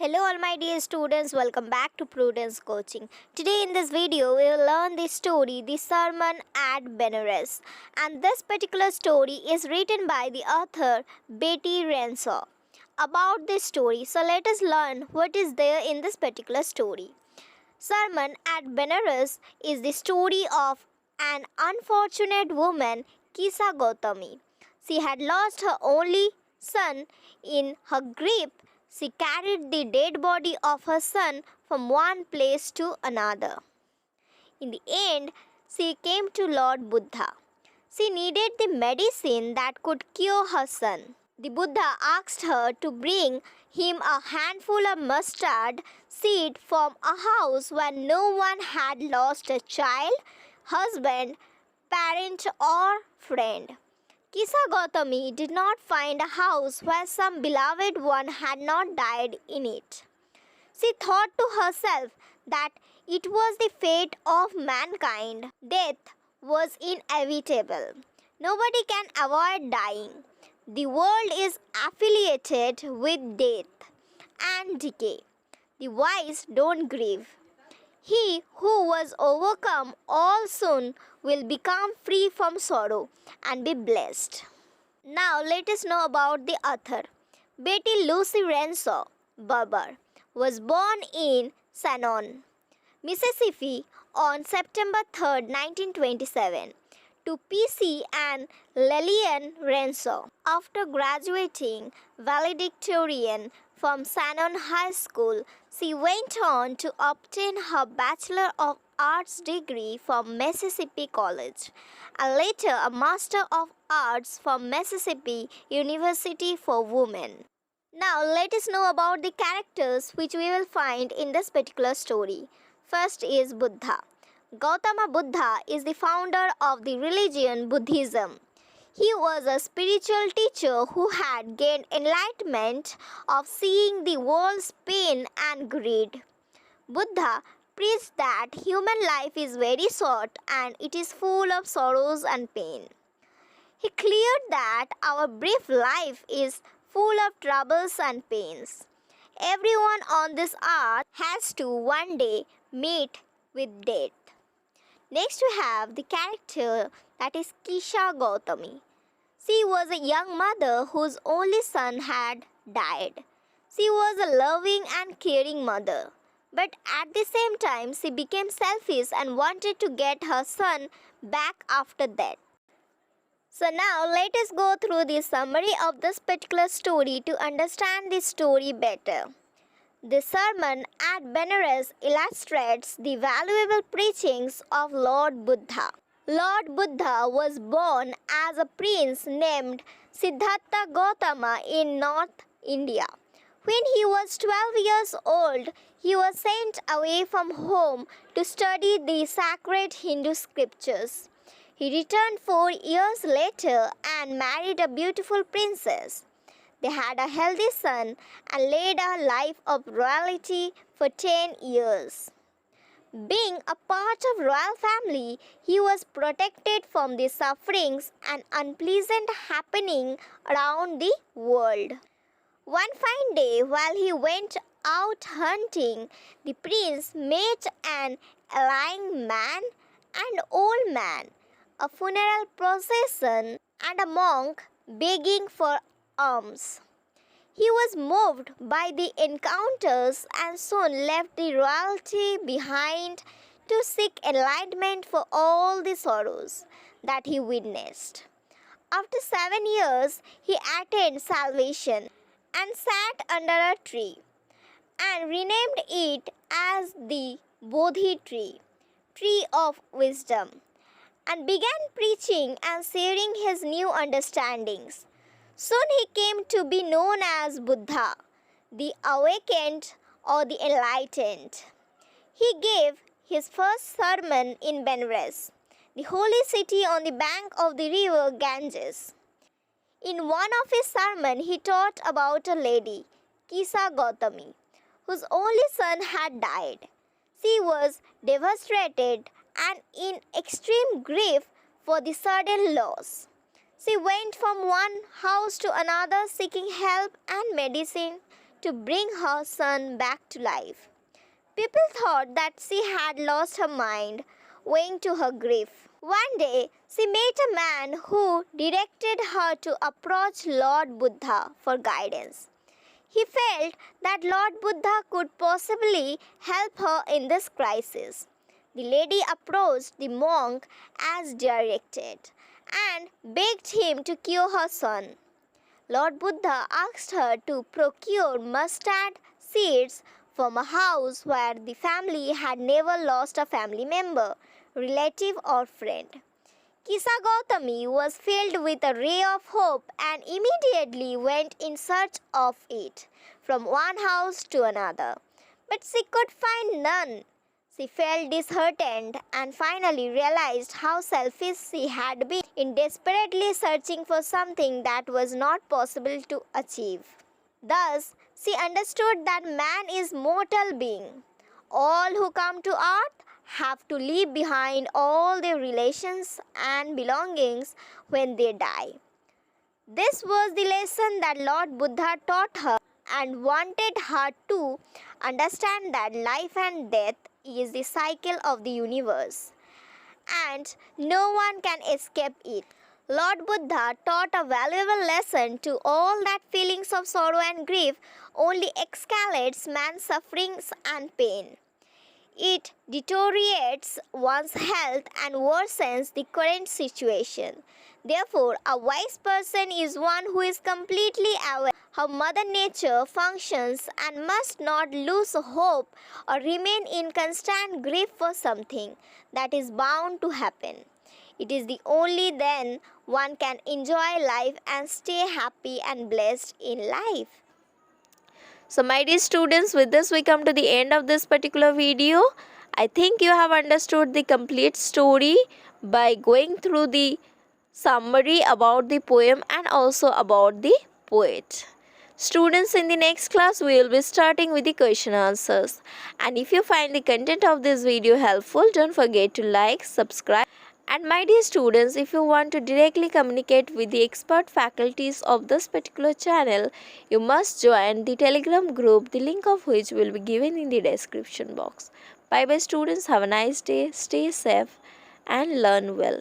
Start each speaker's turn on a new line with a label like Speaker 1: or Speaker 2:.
Speaker 1: Hello all my dear students, welcome back to Prudence Coaching. Today in this video we will learn the story The Sermon at Benaras, and this particular story is written by the author Betty Renshaw. About this story, so let us learn what is there in this particular story. Sermon at Benaras is the story of an unfortunate woman, Kisa Gautami. She had lost her only son. In her grief, she carried the dead body of her son from one place to another. In the end, she came to Lord Buddha. She needed the medicine that could cure her son. The Buddha asked her to bring him a handful of mustard seed from a house where no one had lost a child, husband, parent, or friend. Kisa Gautami did not find a house where some beloved one had not died in it. She thought to herself that it was the fate of mankind. Death was inevitable. Nobody can avoid dying. The world is affiliated with death and decay. The wise don't grieve. He who was overcome all soon will become free from sorrow and be blessed. Now let us know about the author. Betty Lucy Renshaw Barber was born in Shannon, Mississippi on September 3, 1927 to PC and Lillian Renshaw. After graduating valedictorian from Shannon High School, she went on to obtain her Bachelor of Arts degree from Mississippi College and later a Master of Arts from Mississippi University for Women. Now let us know about the characters which we will find in this particular story. First is Buddha. Gautama Buddha is the founder of the religion Buddhism. He was a spiritual teacher who had gained enlightenment of seeing the world's pain and greed. Buddha preached that human life is very short and it is full of sorrows and pain. He declared that our brief life is full of troubles and pains. Everyone on this earth has to one day meet with death. Next we have the character that is Kisa Gautami. She was a young mother whose only son had died. She was a loving and caring mother. But at the same time, she became selfish and wanted to get her son back after that. So now let us go through the summary of this particular story to understand the story better. The sermon at Benaras illustrates the valuable preachings of Lord Buddha. Lord Buddha was born as a prince named Siddhartha Gautama in North India. When he was 12 years old, he was sent away from home to study the sacred Hindu scriptures. He returned 4 years later and married a beautiful princess. They had a healthy son and led a life of royalty for 10 years. Being a part of royal family, he was protected from the sufferings and unpleasant happening around the world. One fine day, while he went out hunting, the prince met an ailing man and old man, a funeral procession, and a monk begging for alms. He was moved by the encounters and soon left the royalty behind to seek enlightenment for all the sorrows that he witnessed. After 7 years, he attained salvation and sat under a tree and renamed it as the Bodhi tree, tree of wisdom, and began preaching and sharing his new understandings. Soon he came to be known as Buddha, the awakened or the enlightened. He gave his first sermon in Benaras, the holy city on the bank of the river Ganges. In one of his sermons, he taught about a lady, Kisa Gautami, whose only son had died. She was devastated and in extreme grief for the sudden loss. She went from one house to another seeking help and medicine to bring her son back to life. People thought that she had lost her mind, owing to her grief. One day, she met a man who directed her to approach Lord Buddha for guidance. He felt that Lord Buddha could possibly help her in this crisis. The lady approached the monk as directed and begged him to cure her son. Lord Buddha asked her to procure mustard seeds from a house where the family had never lost a family member, relative or friend. Kisa Gautami was filled with a ray of hope and immediately went in search of it from one house to another. But she could find none. She felt disheartened and finally realized how selfish she had been in desperately searching for something that was not possible to achieve. Thus, she understood that man is mortal being. All who come to earth have to leave behind all their relations and belongings when they die. This was the lesson that Lord Buddha taught her and wanted her to understand that life and death is the cycle of the universe and no one can escape it. Lord Buddha taught a valuable lesson to all that feelings of sorrow and grief only escalates man's sufferings and pain. It deteriorates one's health and worsens the current situation. Therefore, a wise person is one who is completely aware how Mother Nature functions and must not lose hope or remain in constant grief for something that is bound to happen. It is the only then one can enjoy life and stay happy and blessed in life. So my dear students, with this we come to the end of this particular video. I think you have understood the complete story by going through the summary about the poem and also about the poet. Students, in the next class we will be starting with the question answers. And if you find the content of this video helpful, don't forget to like, subscribe. And my dear students, if you want to directly communicate with the expert faculties of this particular channel, you must join the Telegram group, the link of which will be given in the description box. Bye bye students, have a nice day, stay safe and learn well.